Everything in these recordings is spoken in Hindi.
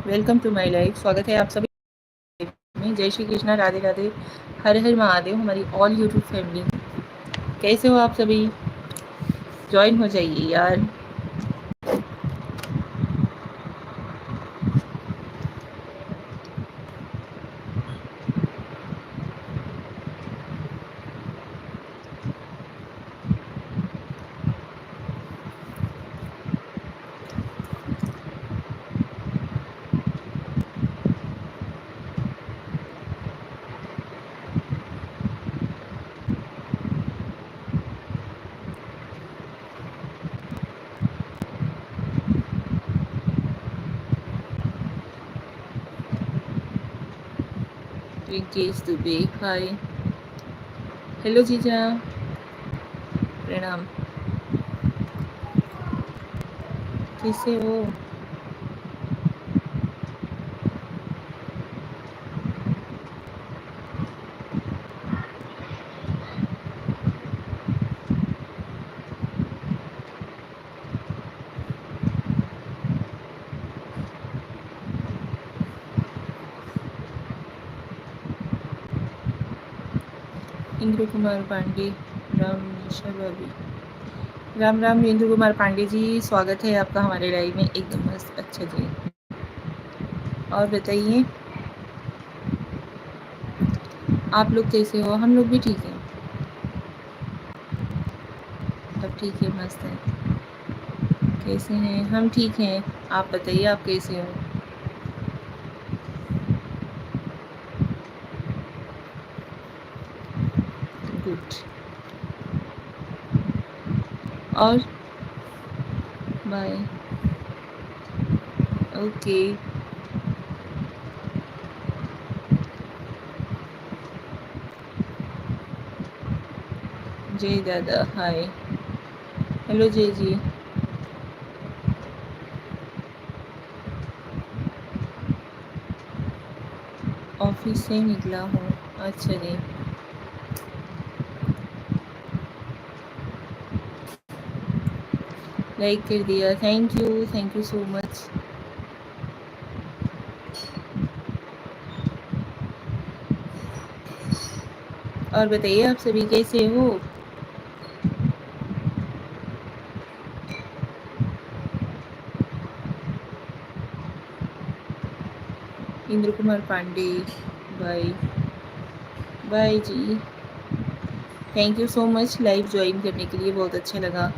Welcome to my life. स्वागत है आप सभी में। जय श्री कृष्णा, राधे राधे, हर हर महादेव हमारी ऑल यूट्यूब फैमिली। कैसे हो आप सभी? ज्वाइन हो जाइए यार। रिंकेश दुबे, हाय। हेलो जीजा, प्रणाम। कैसे हो? इंद्र कुमार पांडे, राम निशा भाभी, राम राम। इंद्र कुमार पांडे जी, स्वागत है आपका हमारे लाइव में। एकदम मस्त, अच्छा जी। और बताइए आप लोग कैसे हो? हम लोग भी ठीक हैं, सब ठीक है, मस्त है। कैसे हैं? हम ठीक हैं। आप बताइए आप कैसे हो? गुड। और बाय। ओके। जय दादा, हाय। हेलो जय जी। ऑफिस से निकला हूँ। अच्छा जी। लाइक कर दिया, थैंक यू सो मच। और बताइए आप सभी कैसे हो? Indra Kumar Pandey, bye. Bye ji. Thank you so much live join करने के लिए, बहुत अच्छा लगा।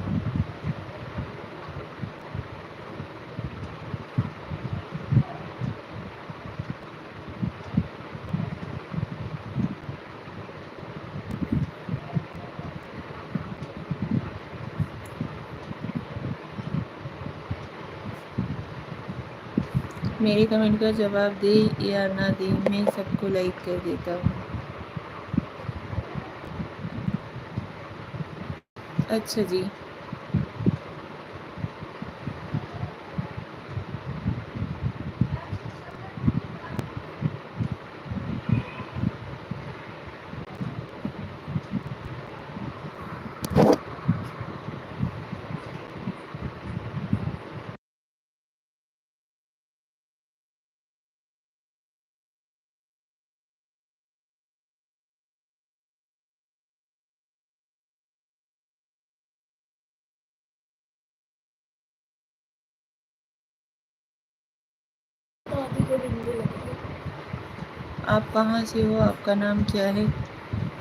मेरे कमेंट का जवाब दे या ना दे, मैं सबको लाइक कर देता हूँ। अच्छा जी। आप कहाँ से हो? आपका नाम क्या है?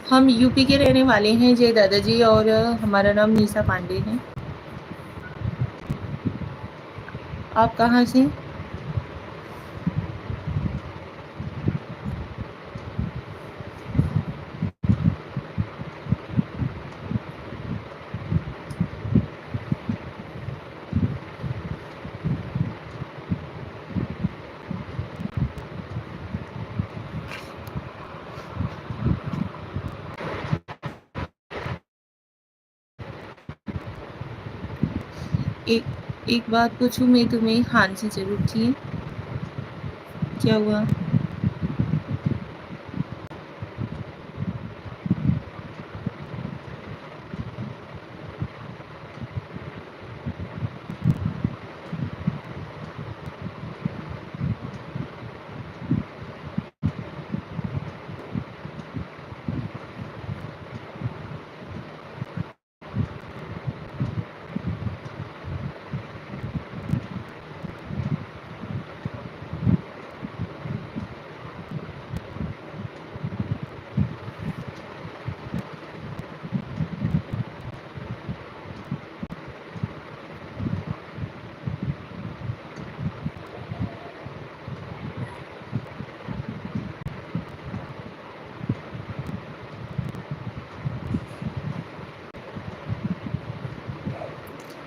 हम यूपी के रहने वाले हैं जय दादाजी, और हमारा नाम निशा पांडे है। आप कहाँ से? एक बात पूछूं मैं तुम्हें? हाँ जी जरूर जी। क्या हुआ?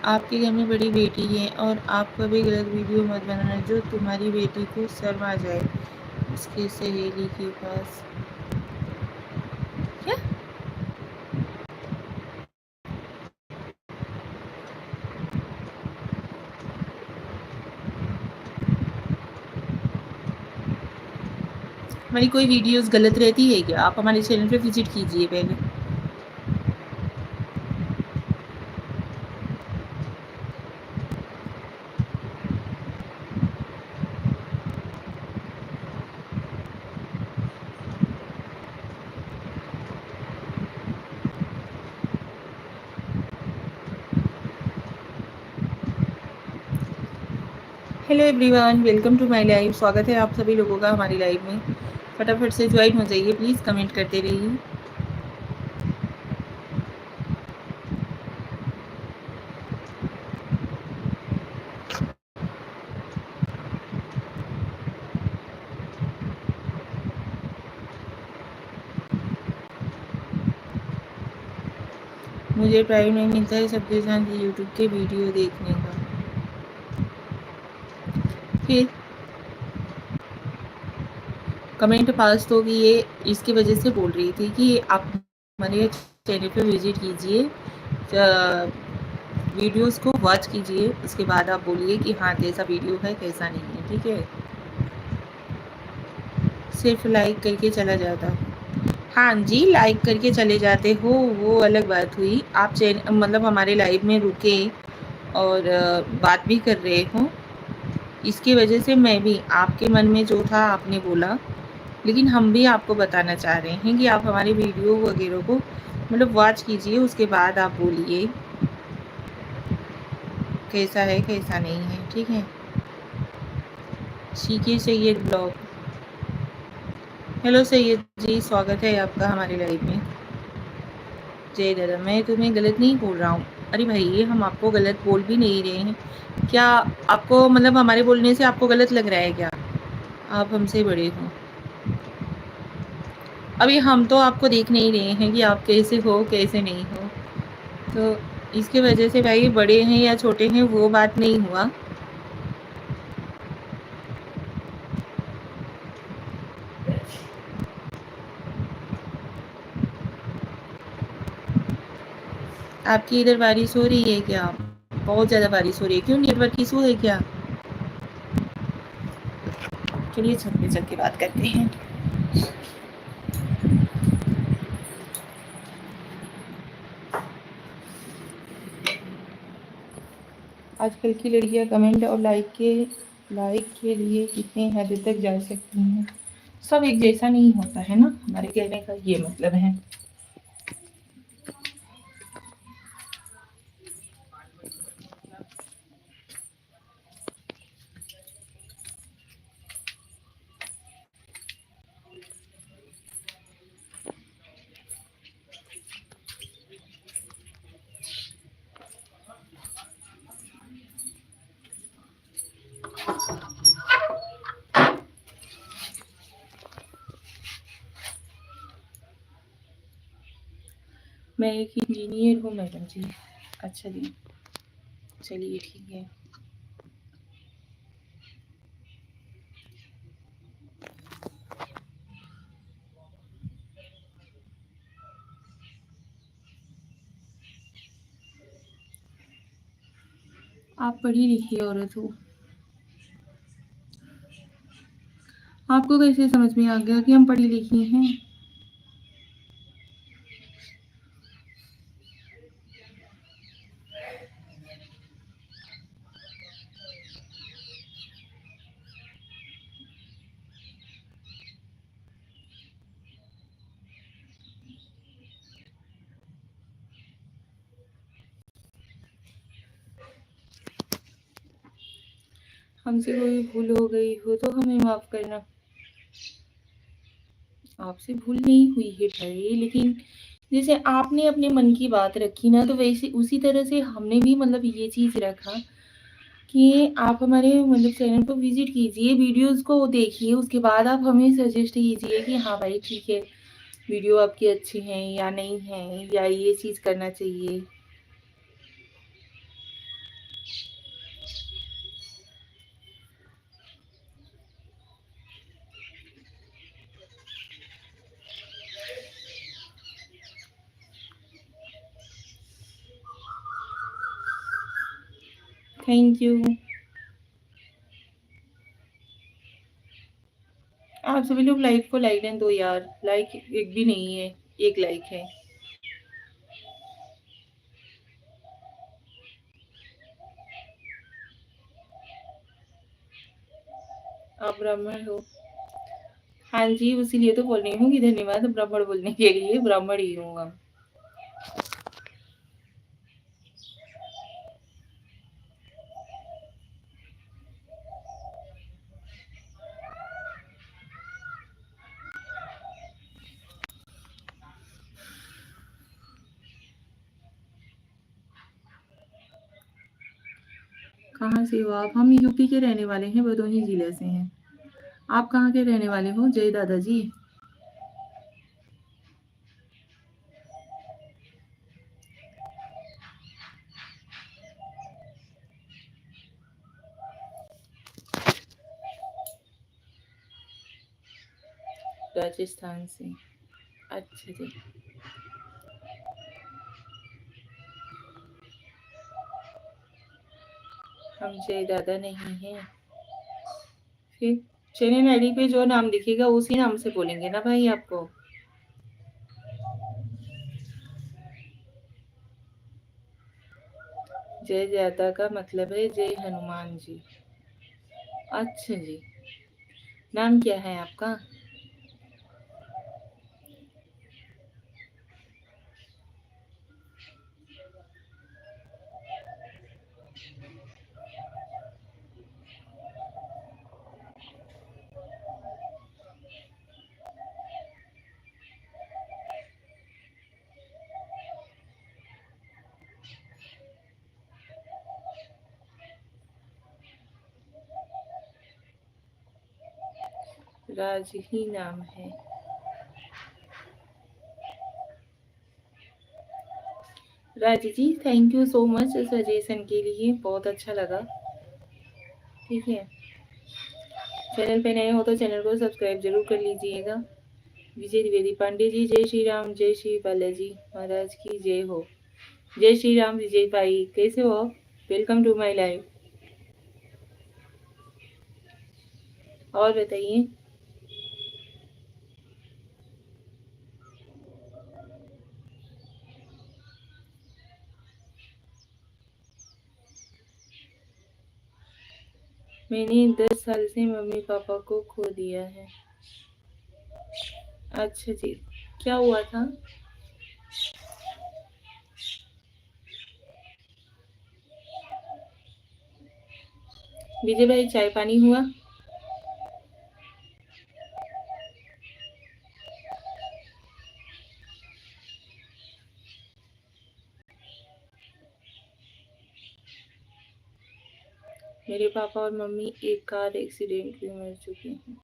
आपके घर में बड़ी बेटी है और आप कभी गलत वीडियो मत बनाना जो तुम्हारी बेटी को शर्म आ जाए उसकी सहेली के पास। क्या? हमारी कोई वीडियोस गलत रहती है क्या? आप हमारे चैनल पे विजिट कीजिए पहले। Hello everyone, welcome to my live. स्वागत है आप सभी लोगों का हमारी लाइव में। फटाफट से ज्वाइन हो जाइए प्लीज़, कमेंट करते रहिए। मुझे प्राइम नहीं मिलता है सबके साथ यूट्यूब के वीडियो देखने का। फिर कमेंट पास तो कि ये इसकी वजह से बोल रही थी कि आप हमारे चैनल पे विजिट कीजिए, वीडियोस को वॉच कीजिए, उसके बाद आप बोलिए कि हाँ कैसा वीडियो है कैसा नहीं है। ठीक है, सिर्फ लाइक करके चला जाता। हाँ जी, लाइक करके चले जाते हो वो अलग बात हुई। आप चैन मतलब हमारे लाइव में रुके और बात भी कर रहे हो, इसकी वजह से मैं भी आपके मन में जो था आपने बोला, लेकिन हम भी आपको बताना चाह रहे हैं कि आप हमारी वीडियो वगैरह को मतलब वॉच कीजिए, उसके बाद आप बोलिए कैसा है कैसा नहीं है। ठीक है, सीखिए सैयद ब्लॉग। हेलो सैयद जी, स्वागत है आपका हमारे लाइव में। जय दादा, मैं तुम्हें गलत नहीं बोल रहा हूँ। अरे भाई, हम आपको गलत बोल भी नहीं रहे हैं। क्या आपको मतलब हमारे बोलने से आपको गलत लग रहा है क्या? आप हमसे बड़े हो। अभी हम तो आपको देख नहीं रहे हैं कि आप कैसे हो कैसे नहीं हो, तो इसकी वजह से भाई बड़े हैं या छोटे हैं वो बात नहीं हुआ। आपकी इधर बारिश हो रही है क्या? बहुत ज़्यादा बारिश हो रही है। क्यों, नेटवर्क इशू है क्या? चलिए छत पे चल के बात करते हैं। आजकल की लड़कियां कमेंट और लाइक के लिए कितने हद तक जा सकती हैं? सब एक जैसा नहीं होता है ना, हमारे कहने का ये मतलब है। मैं एक इंजीनियर हूँ मैडम जी। अच्छा जी, चलिए ठीक है। आप पढ़ी लिखी औरत हो, आपको कैसे समझ में आ गया कि हम पढ़ी लिखी हैं? हमसे कोई भूल हो गई हो तो हमें माफ़ करना। आपसे भूल नहीं हुई है भाई, लेकिन जैसे आपने अपने मन की बात रखी ना, तो वैसे उसी तरह से हमने भी मतलब ये चीज़ रखा कि आप हमारे मतलब चैनल को विजिट कीजिए, वीडियोस को देखिए, उसके बाद आप हमें सजेस्ट कीजिए कि हाँ भाई ठीक है, वीडियो आपकी अच्छी है या नहीं है, या ये चीज़ करना चाहिए। Thank you. आप सभी लोग लाइव को लाइक दो यार, लाइक एक भी नहीं है, एक लाइक है। आप ब्राह्मण हो? हाँ जी, उसीलिए तो बोल रही हूँ कि धन्यवाद ब्राह्मण बोलने के लिए, ब्राह्मण ही हूँ हम। कहाँ से हो आप? हम यूपी के रहने वाले हैं, भदोही जिले से हैं। आप कहाँ के रहने वाले हो जय दादाजी? राजस्थान से। अच्छा जी। हम जय दादा नहीं हैं। फिर चैनल आईडी पे जो नाम दिखेगा उसी नाम से बोलेंगे ना भाई आपको। जय दादा का मतलब है जय हनुमान जी। अच्छा जी। नाम क्या है आपका? राज ही नाम है। Raj ji, thank you so much suggestion के लिए, बहुत अच्छा लगा। ठीक है, चैनल पे नए हो तो चैनल को सब्सक्राइब जरूर कर लीजिएगा। विजय द्विवेदी पांडे जी, जय श्री राम, जय श्री बालाजी महाराज की जय हो। जय श्री राम विजय भाई, कैसे हो? Welcome to my life. और बताइए। मैंने 10 साल से मम्मी पापा को खो दिया है। अच्छा जी, क्या हुआ था? विजय भाई चाय पानी हुआ? मेरे पापा और मम्मी एक कार एक्सीडेंट में मर चुके हैं।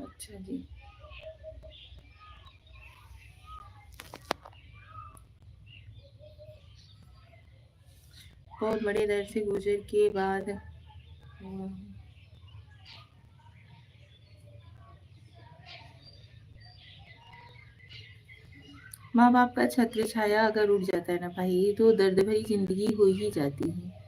अच्छा जी। बहुत बड़े दर्द से गुजर के बाद माँ बाप का छत्र छाया अगर उड़ जाता है ना भाई, तो दर्द भरी जिंदगी हो ही जाती है।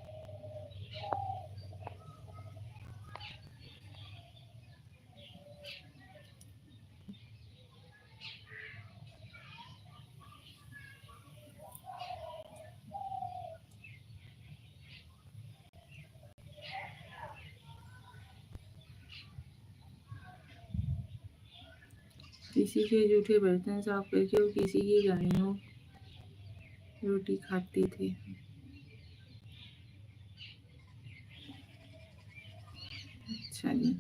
किसी के जूठे बर्तन साफ करके वो किसी की गाड़ियों रोटी खाते थे। अच्छा जी।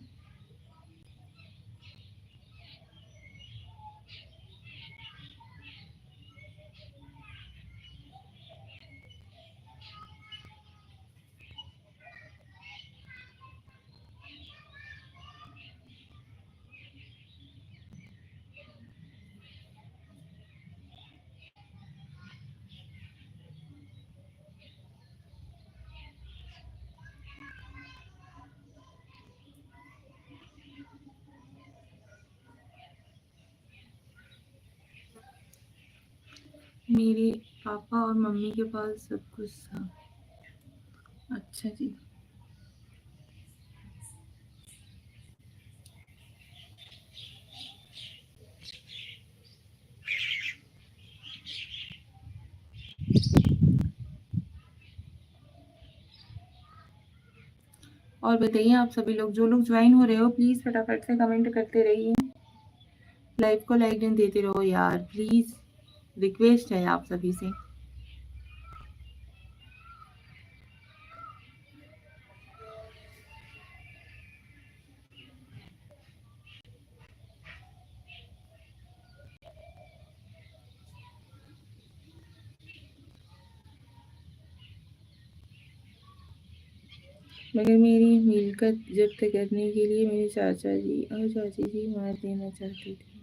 मेरे पापा और मम्मी के पास सब कुछ था। अच्छा जी। और बताइए आप सभी लोग, जो लोग ज्वाइन हो रहे हो प्लीज़ फटाफट से कमेंट करते रहिए, लाइव को लाइक देते रहो यार प्लीज़, रिक्वेस्ट है आप सभी से। मगर मेरी मिल्कत जब्त करने के लिए मेरे चाचा जी और चाची जी मार देना चाहते थे।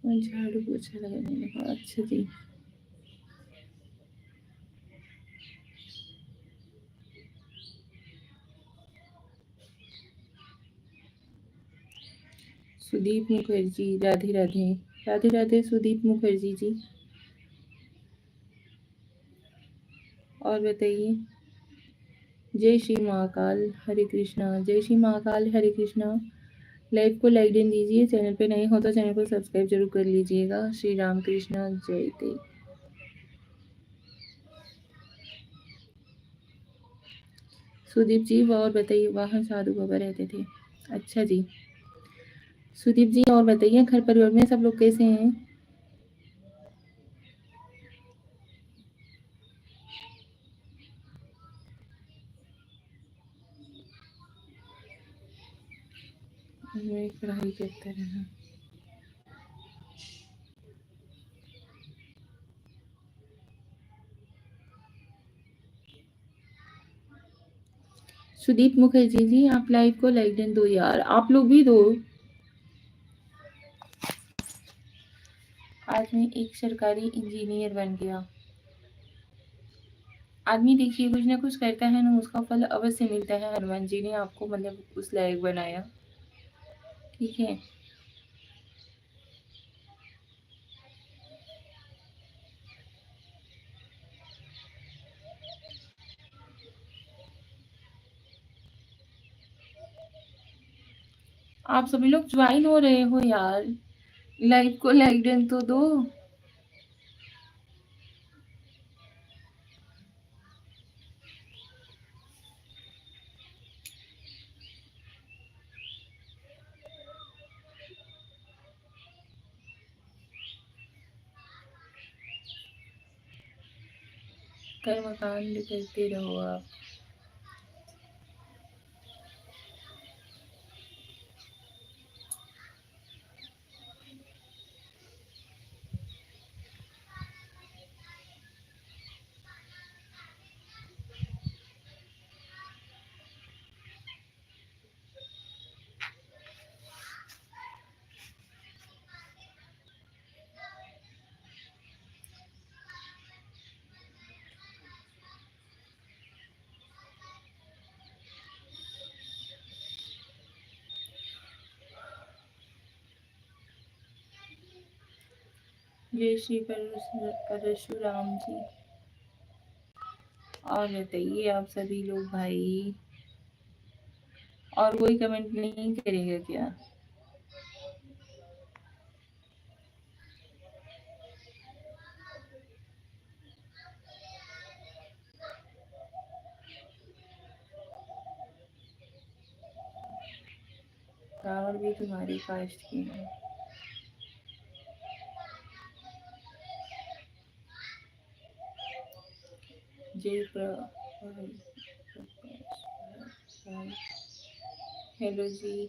झाड़ू पोछा लगाने लगा। अच्छा जी। सुदीप मुखर्जी, राधे राधे। राधे राधे सुदीप मुखर्जी जी। और बताइए। जय श्री महाकाल, हरे कृष्णा। जय श्री महाकाल, हरे कृष्णा। लाइव को लाइक दीजिए, चैनल पे नए हो तो चैनल को सब्सक्राइब जरूर कर लीजिएगा। श्री राम कृष्णा जय देव। सुदीप जी, और बताइए, वहाँ साधु बाबा रहते थे। अच्छा जी। सुदीप जी, और बताइए, घर परिवार में सब लोग कैसे हैं? मैं पढ़ाई करता रहा। सुदीप मुखर्जी जी, आप लाइव को लाइक दो यार, आप लोग भी दो। आज मैं एक सरकारी इंजीनियर बन गया। आदमी देखिए कुछ ना कुछ करता है ना, उसका फल अवश्य मिलता है। हनुमान जी ने आपको मतलब उस लायक बनाया, ठीक है। आप सभी लोग ज्वाइन हो रहे हो यार, लाइव को लाइक डन तो दो। कर्मकांड करते रहो आप। जय श्री परशुराम जी। और बताइए आप सभी लोग भाई, और कोई कमेंट नहीं करेगा क्या? रावण भी तुम्हारी कास्ट की है। जय हेलो जी।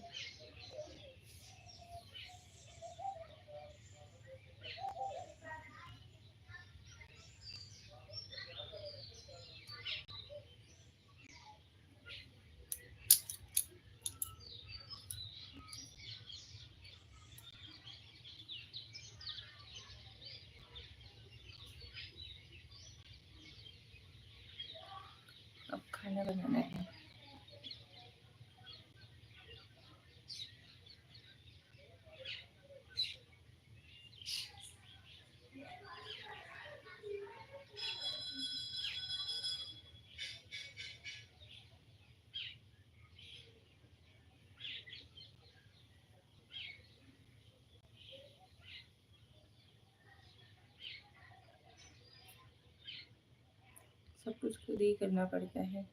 अब खाना बनाना है। सब कुछ खुद ही करना पड़ता है।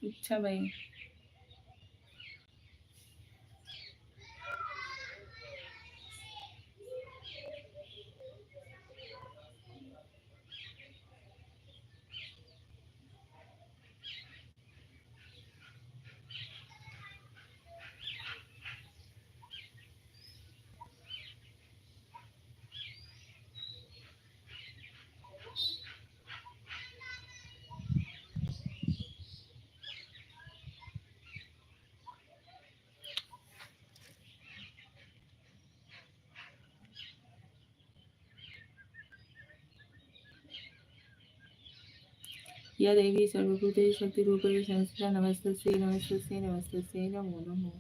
अच्छा भाई। या देवी सर्वभूते शक्तिरूपेण संस्थिता नमस्तस्यै नमस्तस्यै नमस्तस्यै नमो नमः।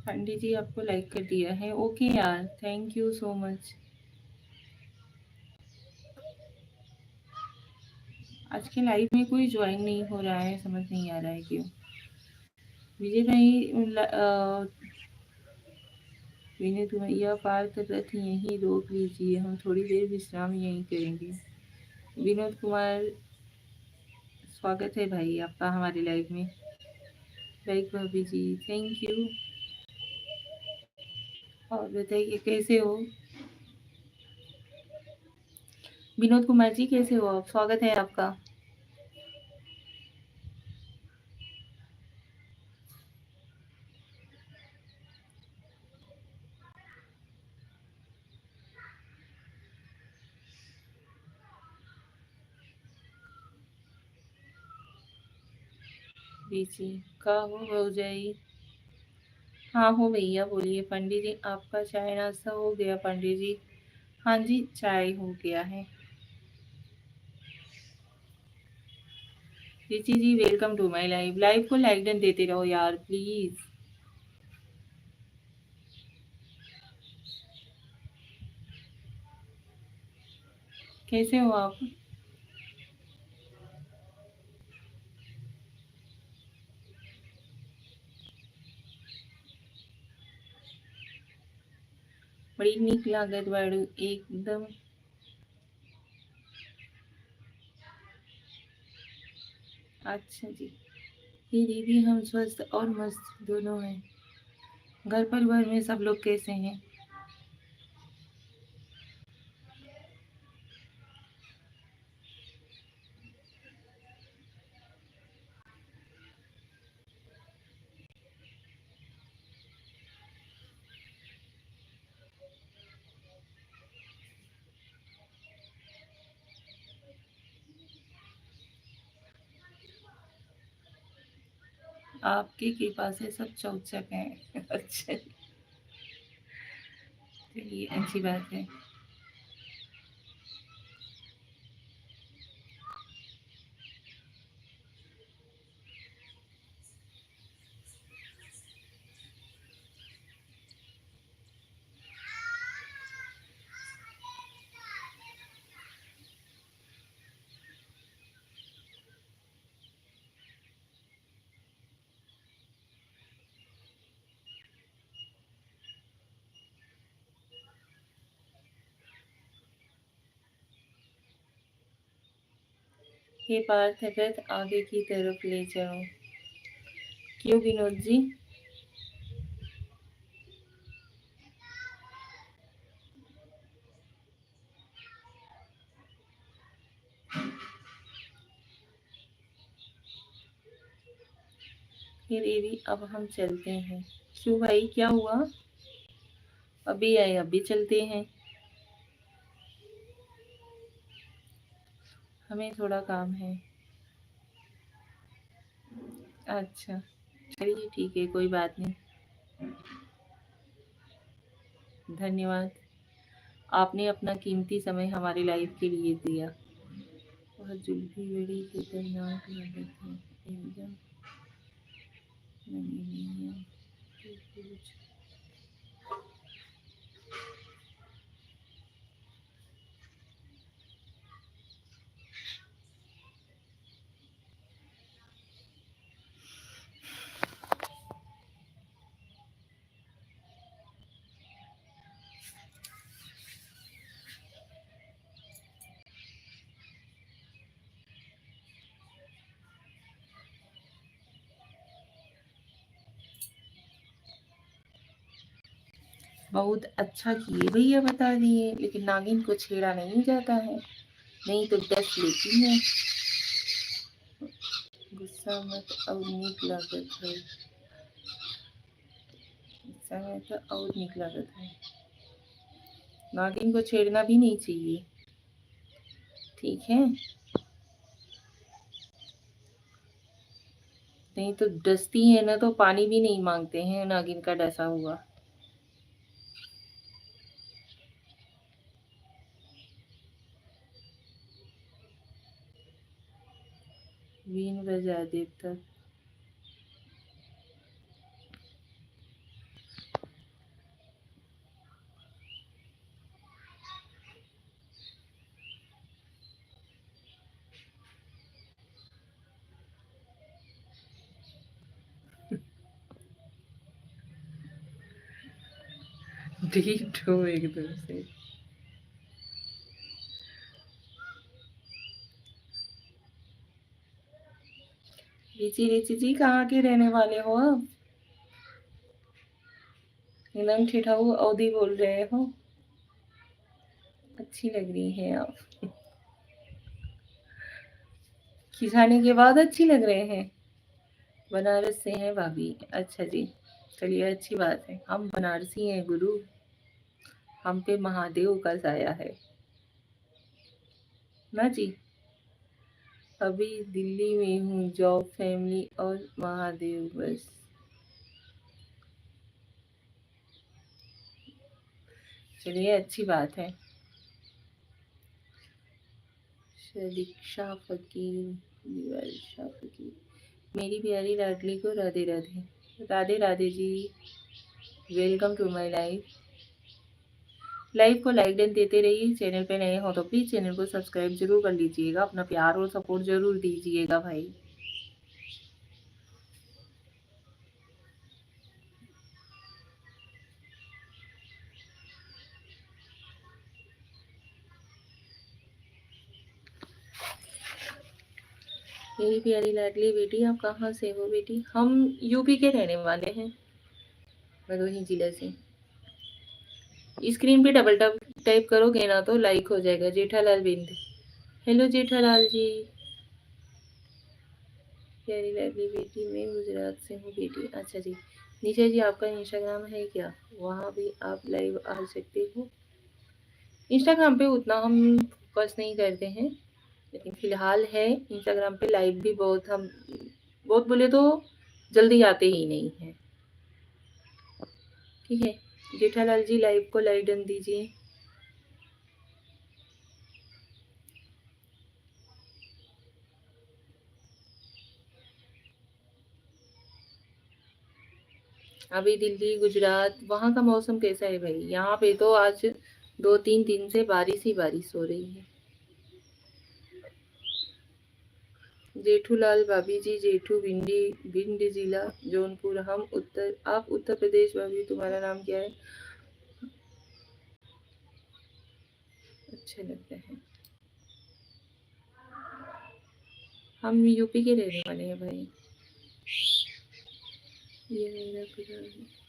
पंडित जी आपको लाइक कर दिया है। ओके यार, थैंक यू सो मच। आज के लाइव में कोई ज्वाइन नहीं हो रहा है, समझ नहीं आ रहा है क्यों। विजय भाई विनय तुम्हें यह पार्थ रथ यहीं रोक लीजिए, हम थोड़ी देर विश्राम यहीं करेंगे। विनोद कुमार, स्वागत है भाई आपका हमारे लाइव में। लाइक भाभी जी, थैंक यू। और बताइए कैसे हो? विनोद कुमार जी कैसे हो आप? स्वागत है आपका। जी का हो जाए। हाँ हो भैया, बोलिए पंडित जी, आपका चाय नाश्ता हो गया पंडित जी? हाँ जी, चाय हो गया है। Rishi ji welcome to my live. Live को लाइक डन देते रहो यार प्लीज। कैसे हो आप? बड़ी नीक लागत बाड़ू एकदम। अच्छा जी। ये दीदी हम स्वस्थ और मस्त दोनों हैं। घर परिवार में सब लोग कैसे हैं? आपकी कृपा से सब चौचक हैं। अच्छा, चलिए अच्छी बात है। हे पार्थ रथ आगे की तरफ ले जाओ। क्यों विनोद जी? हे देवी अब हम चलते हैं। क्यों भाई, क्या हुआ? अभी आए, अभी चलते हैं। हमें थोड़ा काम है। अच्छा, चलिए ठीक है, कोई बात नहीं। धन्यवाद। आपने अपना कीमती समय हमारी लाइफ के लिए दिया। वह जुल्फी बड़ी खतरनाक लागत है। एकदम नंगी नहीं है। कुछ बहुत अच्छा किए भैया, बता दिए, लेकिन नागिन को छेड़ा नहीं जाता है, नहीं तो डस लेती है। गुस्सा मत और नीक लागत है। गुस्सा में तो और नीक लागत है। नागिन को छेड़ना भी नहीं चाहिए, ठीक है? नहीं तो डसती है ना, तो पानी भी नहीं मांगते हैं नागिन का डसा हुआ। बीन बजा देता। डीठ हो एकदम से। रिची रिची जी कहाँ के रहने वाले हो आप? एकदम ठिठाऊ अवधि बोल रहे हो। अच्छी लग रही है आप। खिंचाने के बाद अच्छी लग रहे हैं। बनारस से हैं भाभी? अच्छा जी, चलिए अच्छी बात है। हम बनारसी हैं गुरु। हम पे महादेव का साया है ना जी। अभी दिल्ली में हूँ, जॉब, फैमिली और महादेव बस। चलिए अच्छी बात है। दीक्षा फकीर, दीवार फकीर। मेरी प्यारी लाडली को Radhe Radhe. Radhe Radhe ji. Welcome to my life. Live को लाइक डन देते रहिए। चैनल पे नए हो तो प्लीज़ चैनल को सब्सक्राइब ज़रूर कर लीजिएगा। अपना प्यार और सपोर्ट ज़रूर दीजिएगा भाई। मेरी प्यारी लाडली बेटी, आप कहाँ से हो बेटी? हम यूपी के रहने वाले हैं, भदोही जिले से। स्क्रीन पे डबल टाइप करोगे ना तो लाइक हो जाएगा। जेठालाल बिंद, हेलो जेठालाल जी। प्यारी लाडली बेटी, मैं गुजरात से हूँ बेटी। अच्छा जी। निशा जी, आपका इंस्टाग्राम है क्या? वहाँ भी आप लाइव आ सकते हो। इंस्टाग्राम पे उतना हम फोकस नहीं करते हैं, लेकिन फिलहाल है। इंस्टाग्राम पे लाइव भी बहुत बोले तो जल्दी आते ही नहीं है। ठीक है जेठालाल जी, लाइव को लाइक डन दीजिए। अभी दिल्ली गुजरात वहाँ का मौसम कैसा है भाई? यहाँ पे तो आज 2-3 दिन से बारिश ही बारिश हो रही है। जेठूलाल भाभी जी, जेठू भिंड जिला जौनपुर। आप उत्तर प्रदेश भाभी, तुम्हारा नाम क्या है? अच्छा लगता है। हम यूपी के रहने वाले हैं भाई। ये मेरा पिता है।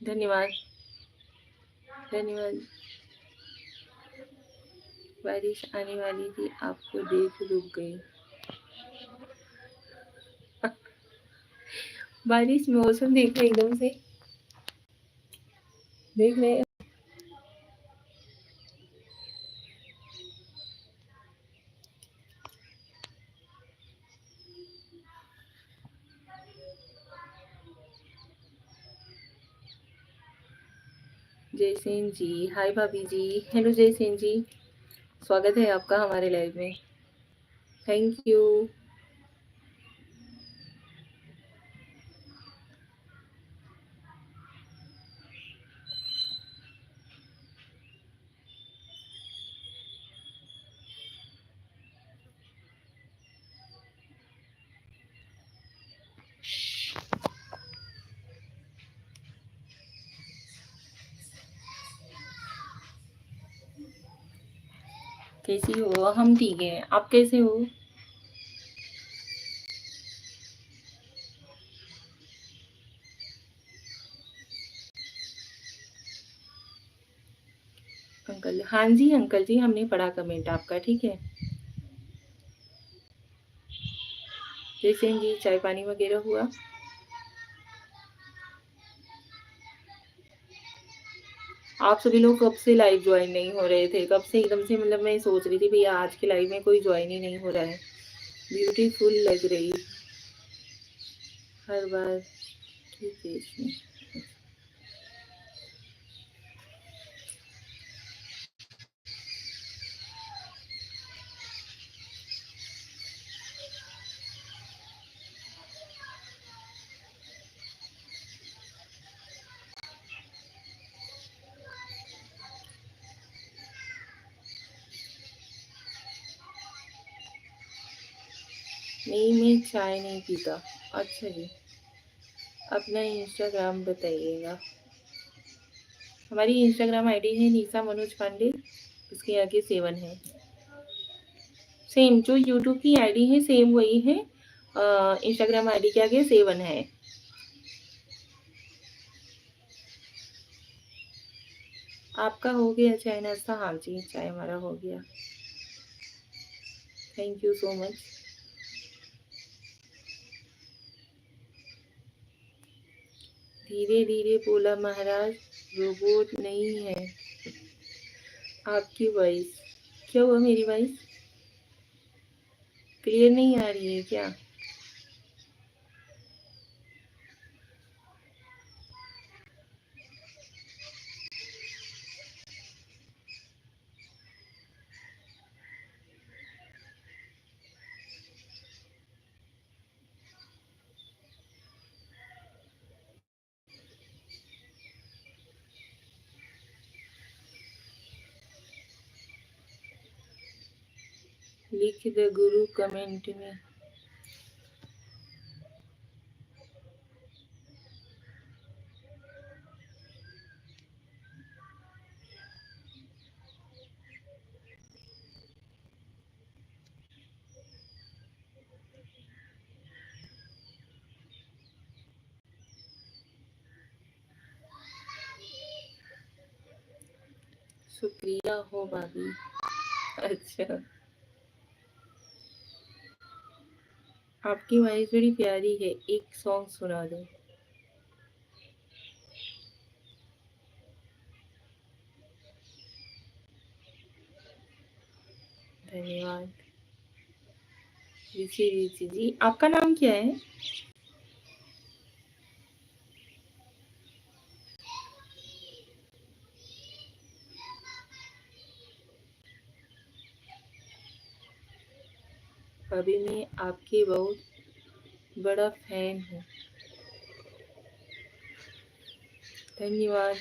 धन्यवाद धन्यवाद। बारिश आने वाली थी, आपको देख रुक गई। बारिश मौसम देख रहे एकदम से, देख रहे। जयसेन जी, हाय भाभी जी। हेलो जयसेन जी, स्वागत है आपका हमारे लाइव में। Thank you. कैसी हो? हम ठीक है, आप कैसे हो? अंकल, हाँ जी अंकल जी, हमने पढ़ा कमेंट आपका। ठीक है जयसेन जी, चाय पानी वगैरह हुआ? आप सभी लोग कब से लाइव ज्वाइन नहीं हो रहे थे? कब से एकदम से, मतलब मैं सोच रही थी भैया आज के लाइव में कोई ज्वाइन ही नहीं हो रहा है। ब्यूटीफुल लग रही हर बार की फेस में। नहीं, मैं चाय नहीं पीता। अच्छा जी, अपना इंस्टाग्राम बताइएगा। हमारी इंस्टाग्राम आईडी है निशा मनोज पांडे, उसके आगे 7 है। सेम जो यूट्यूब की आईडी है सेम वही है। इंस्टाग्राम आईडी के आगे 7 है। आपका हो गया चाय नाश्ता? हाँ जी, चाय हमारा हो गया। Thank you so much. धीरे धीरे बोला महाराज, रोबोट नहीं है। आपकी वॉइस, क्या हुआ? मेरी वॉइस क्लियर नहीं आ रही है क्या? लिख द गुरु कमेंट में। शुक्रिया हो भाभी। अच्छा, आपकी वॉइस बड़ी प्यारी है, एक सॉन्ग सुना दो। धन्यवाद। ऋषि ऋषि जी, आपका नाम क्या है? अभी मैं आपकी बहुत बड़ा फैन हूँ। धन्यवाद।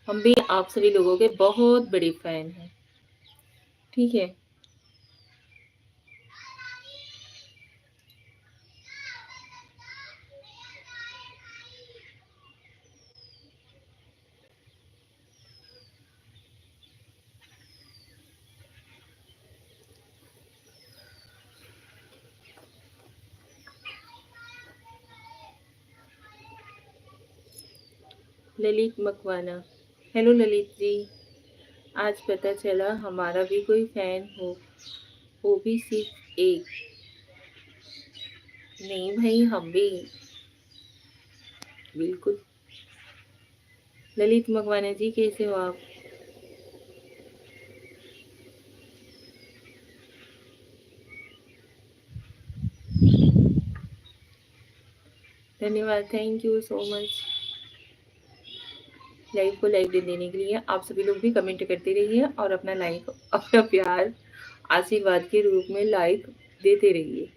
हम भी आप सभी लोगों के बहुत बड़े फैन हैं। ठीक है। ललित मकवाना, हेलो ललित जी। आज पता चला हमारा भी कोई फैन हो, वो भी सिर्फ एक। नहीं भाई, हम भी बिल्कुल। ललित मकवाना जी, कैसे हो आप? धन्यवाद, thank you so much live को लाइक देने के लिए। आप सभी लोग भी कमेंट करते रहिए और अपना लाइक, अपना प्यार आशीर्वाद के रूप में लाइक देते रहिए।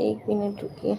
एक मिनट रुकिए।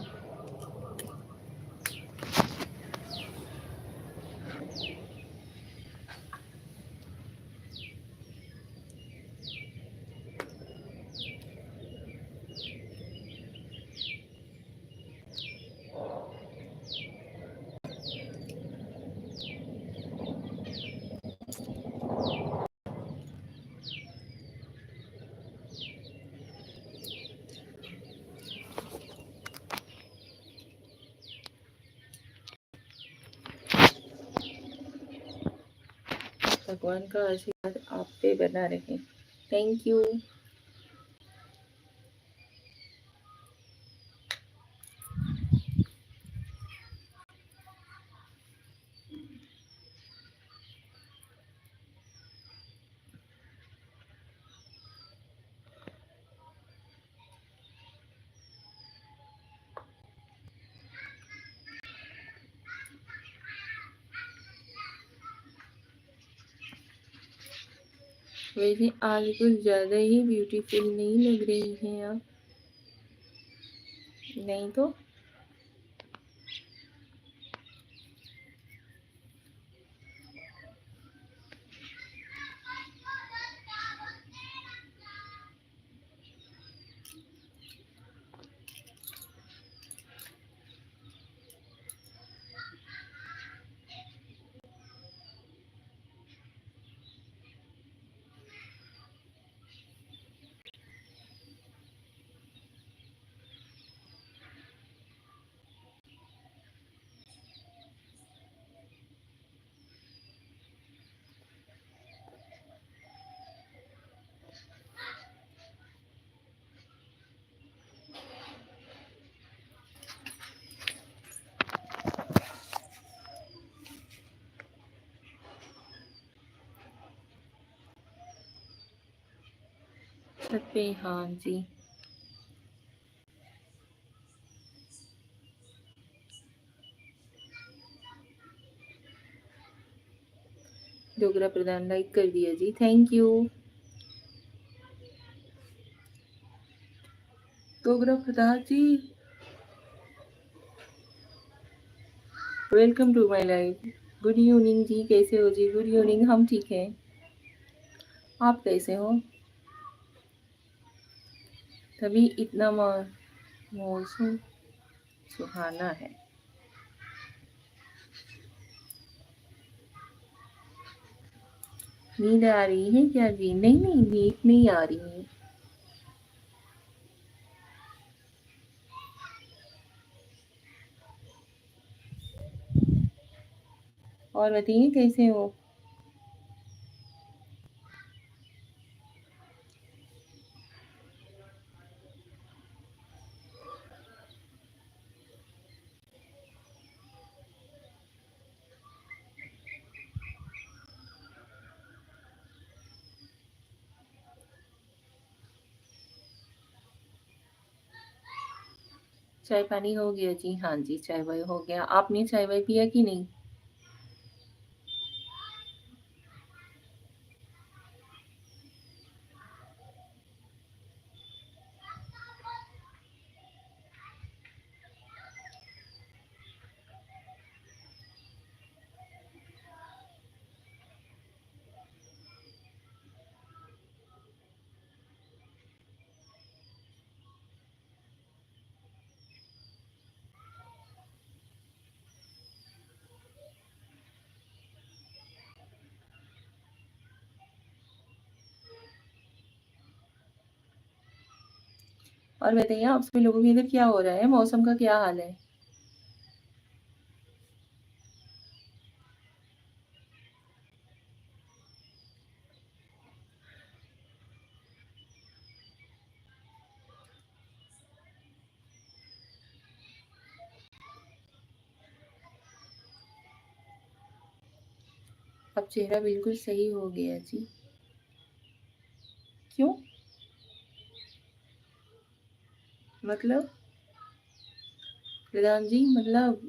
भगवान का आशीर्वाद आप पे बना रहे। Thank you. वैसे आज कुछ ज़्यादा ही ब्यूटीफुल नहीं लग रही हैं आप। नहीं तो छत पे, हाँ जी। डोगरा प्रधान लाइक कर दिया जी, thank you. Dogra Pradhan ji welcome to my life. Good evening जी, कैसे हो जी? गुड इवनिंग, हम ठीक हैं, आप कैसे हो? तभी इतना मौसम सुहाना है। नींद आ रही है क्या जी? नहीं नहीं, नींद नहीं आ रही है। और बताइए कैसे हो? चाय पानी हो गया जी? हाँ जी, चाय वाय हो गया। आपने चाय वाय पिया कि नहीं? और बताइए आप सभी लोगों के इधर क्या हो रहा है? मौसम का क्या हाल है? अब चेहरा बिल्कुल सही हो गया जी। क्यों? मतलब प्रधान जी, मतलब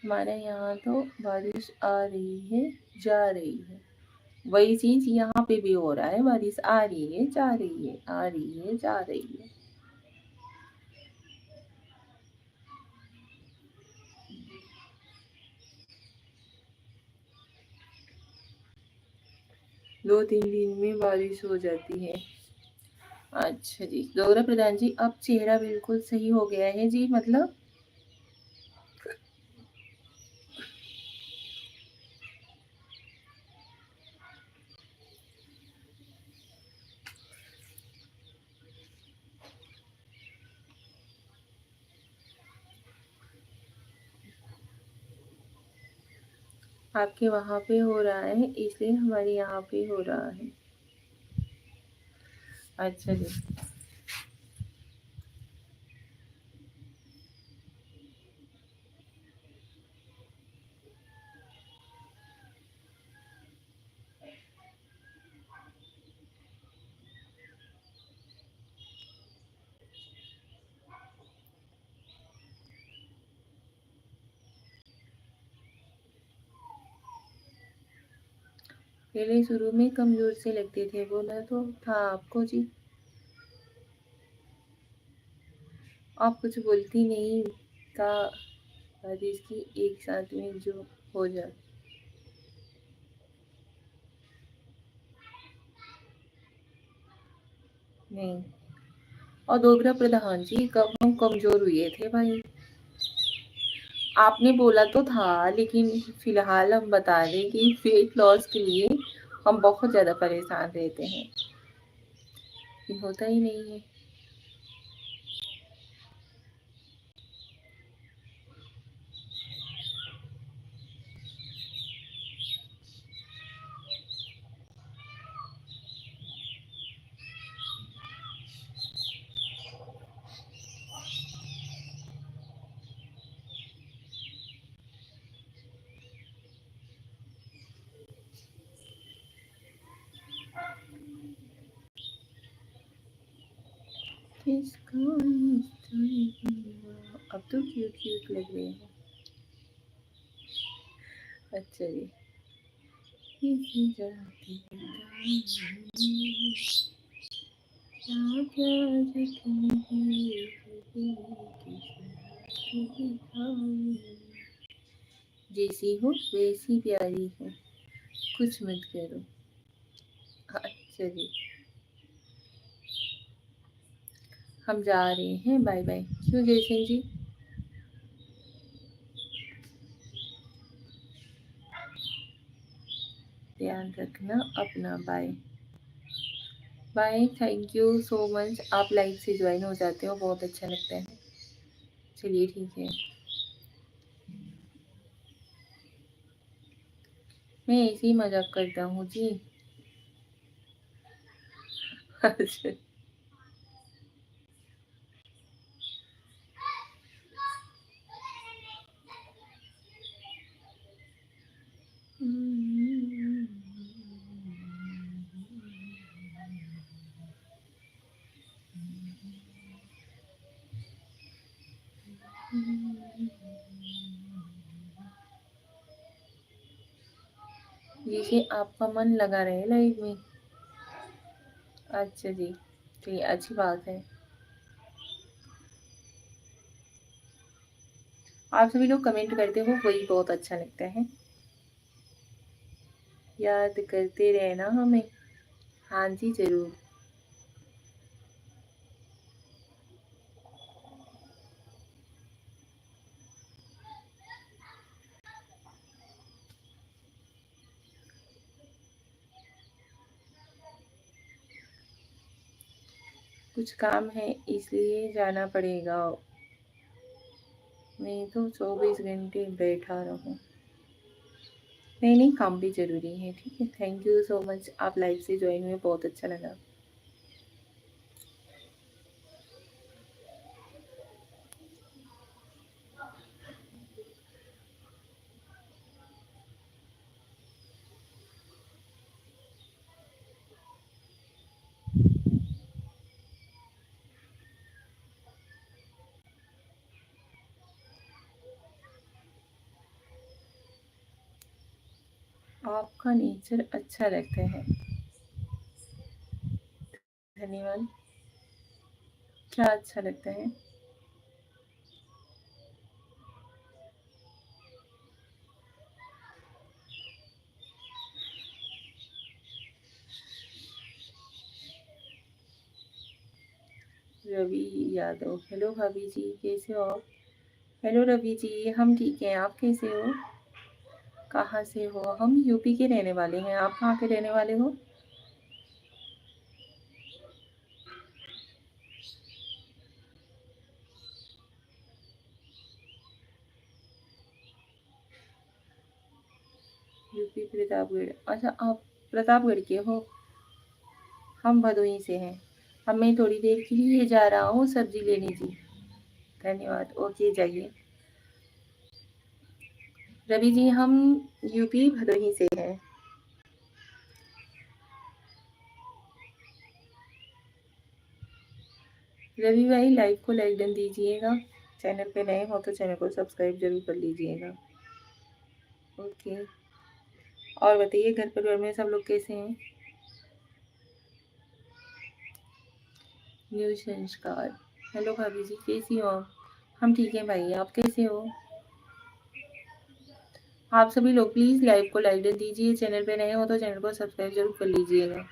हमारे यहाँ तो बारिश आ रही है, जा रही है। वही चीज यहाँ पे भी हो रहा है, बारिश आ रही है, जा रही है, आ रही है, जा रही है। 2-3 दिन में बारिश हो जाती है। अच्छा जी, गौरव प्रधान जी, अब चेहरा बिल्कुल सही हो गया है जी, मतलब आपके वहाँ पे हो रहा है, इसलिए हमारे यहाँ पे हो रहा है। अच्छा जी। पहले शुरू में कमजोर से लगते थे, बोला तो था आपको जी। आप कुछ बोलती नहीं का बारिश की एक साथ में जो हो जाए। नहीं। और दोगरा प्रधान जी, कब हम कमजोर हुए थे भाई? आपने बोला तो था, लेकिन फिलहाल हम बता दें कि वेट लॉस के लिए हम बहुत ज्यादा परेशान रहते हैं। ये होता ही नहीं है। किसको इस तरह हुआ? अब तो क्यूट क्यूट लग रहे हैं। अच्छा जी। किसी जाति का क्या क्या जख्म है, किसी दिखाऊं। जैसी हो वैसी प्यारी हो, कुछ मत करो। अच्छा जी। हम जा रहे हैं, बाय बाय। क्यों जयसिंह जी? ध्यान रखना अपना, bye bye. Thank you so much, आप लाइव से ज्वाइन हो जाते हो, बहुत अच्छा लगता है। चलिए ठीक है, मैं ऐसे ही मजाक करता हूँ जी। अच्छा। जैसे आपका मन लगा रहे लाइव में। अच्छा जी, चलिए अच्छी बात है। आप सभी लोग कमेंट करते हो, वही बहुत अच्छा लगता है। याद करते रहना हमें। हाँ जी जरूर। कुछ काम है इसलिए जाना पड़ेगा। मैं तो 24 घंटे बैठा रहूं। नहीं नहीं, काम भी जरूरी है। ठीक है, थैंक यू सो मच, आप लाइव से ज्वाइन हुए, बहुत अच्छा लगा। आपका नेचर अच्छा लगता है। धन्यवाद। क्या अच्छा लगता है? रवि यादव, हेलो भाभी जी, कैसे हो आप? हेलो रवि जी, हम ठीक हैं, आप कैसे हो? कहाँ से हो? हम यूपी के रहने वाले हैं, आप कहाँ के रहने वाले हो? यूपी प्रतापगढ़, अच्छा आप प्रतापगढ़ के हो। हम भदोही से हैं। अब मैं थोड़ी देर के लिए जा रहा हूँ सब्जी लेने जी। धन्यवाद, ओके जाइए। रवि जी, हम यूपी भदोही से हैं। रवि भाई, लाइव को लाइक डन दीजिएगा। चैनल पे नए हो तो चैनल को सब्सक्राइब जरूर कर लीजिएगा। ओके। और बताइए, घर परिवार में सब लोग कैसे हैं? न्यू संस्कार, हेलो भाभी जी, कैसी हो आप? हम ठीक हैं भाई, आप कैसे हो? आप सभी लोग प्लीज़ लाइव को लाइक डन दीजिए, चैनल पे नए हो तो चैनल को सब्सक्राइब जरूर कर लीजिएगा।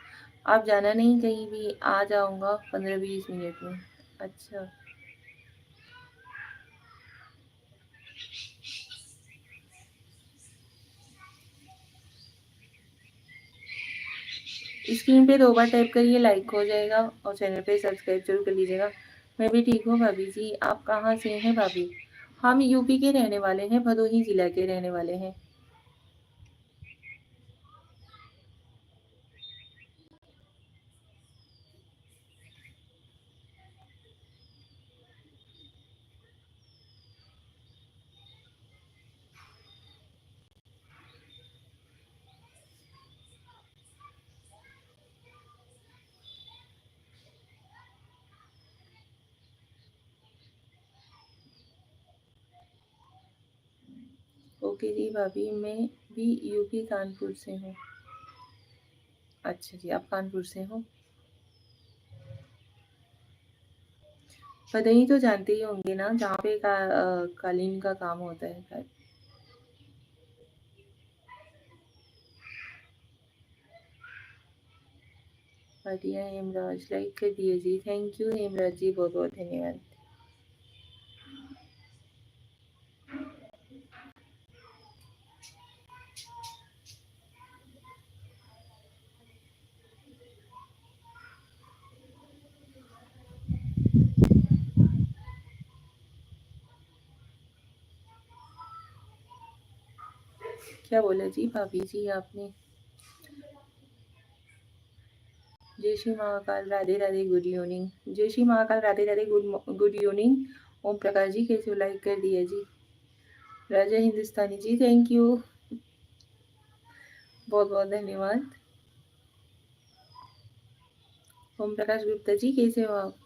आप जाना नहीं कहीं भी, आ जाऊंगा 15-20 मिनट में। अच्छा। स्क्रीन पे 2 बार टैप करिए, लाइक हो जाएगा, और चैनल पे सब्सक्राइब जरूर कर लीजिएगा। मैं भी ठीक हूँ भाभी जी, आप कहाँ से हैं भाभी? हम यूपी के रहने वाले हैं, भदोही जिला के रहने वाले हैं। ओके जी भाभी, मैं भी यूपी कानपुर से हूँ। अच्छा जी, आप कानपुर से हो। भदई तो जानते ही होंगे ना, जहाँ पे कालीन का काम होता है शायद। बढ़िया हेमराज, लाइक कर दिए जी। थैंक यू हेमराज जी, बहुत बहुत धन्यवाद। क्या बोला जी भाभी जी आपने? जय श्री महाकाल, राधे राधे, गुड इवनिंग। जय श्री महाकाल, राधे राधे, गुड इवनिंग। ओम प्रकाश जी कैसे हो, लाइक कर दिया जी। राजा हिंदुस्तानी जी, थैंक यू, बहुत बहुत धन्यवाद। ओम प्रकाश गुप्ता जी कैसे हो आप?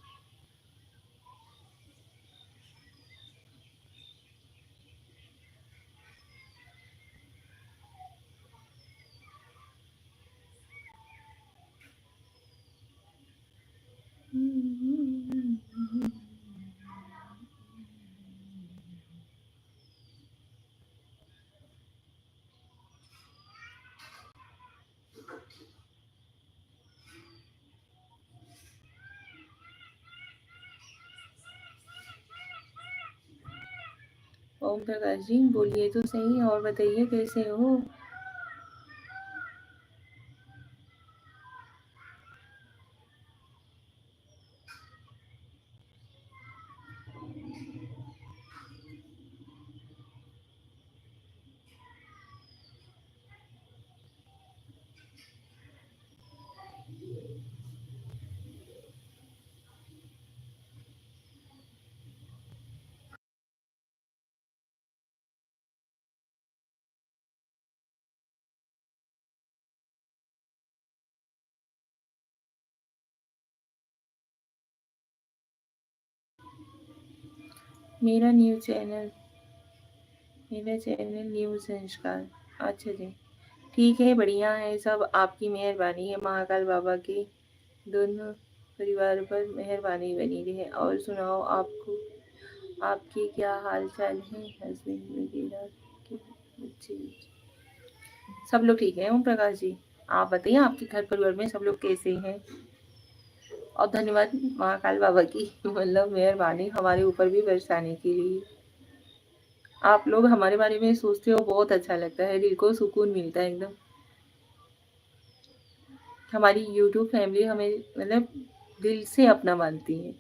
ओम प्रकाश जी बोलिए तो सही, और बताइए कैसे हो? मेरा चैनल न्यू संस्कार। अच्छा जी, ठीक है, बढ़िया है सब, आपकी मेहरबानी है, महाकाल बाबा की दोनों परिवार पर मेहरबानी बनी रहे। और सुनाओ, आपको आपके क्या हाल चाल है, हस्बैंड वगैरह के बच्चे? सब लोग ठीक है ओम प्रकाश जी। आप बताइए, आपके घर परिवार में सब लोग कैसे हैं? और धन्यवाद महाकाल बाबा की, मतलब मेहरबानी हमारे ऊपर भी बरसाने के लिए। आप लोग हमारे बारे में सोचते हो, बहुत अच्छा लगता है, दिल को सुकून मिलता है एकदम। हमारी यूट्यूब फैमिली हमें मतलब दिल से अपना मानती है।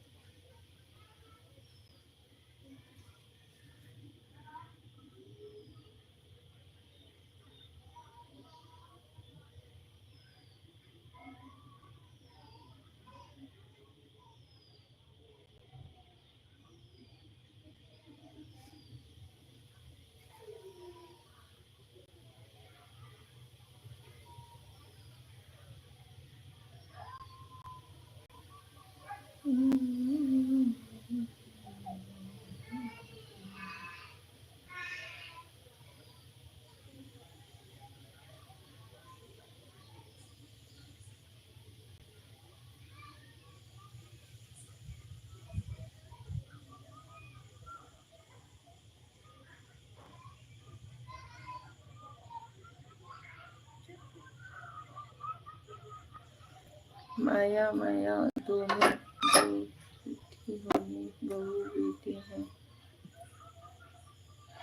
माया माया दोनों बेटी होने बहू बेटे हैं।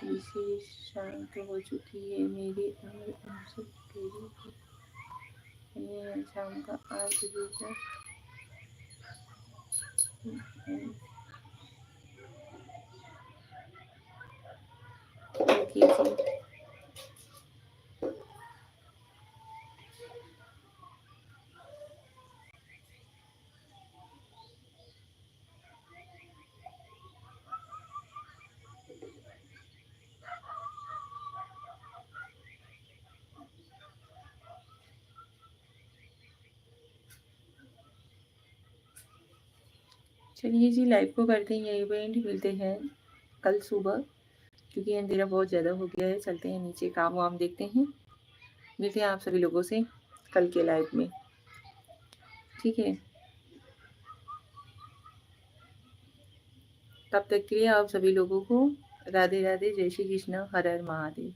विशेष शांत हो चुकी है मेरी उम्र, उनसे तेरी है शाम का 8 बजे तक। ओके जी। चलिए जी, लाइव को करते हैं यहीं पे एंड, मिलते हैं कल सुबह, क्योंकि अंधेरा बहुत ज़्यादा हो गया है। चलते हैं नीचे, काम वाम देखते हैं। मिलते हैं आप सभी लोगों से कल के लाइव में, ठीक है। तब तक के लिए आप सभी लोगों को राधे राधे, जय श्री कृष्ण, हर हर महादेव।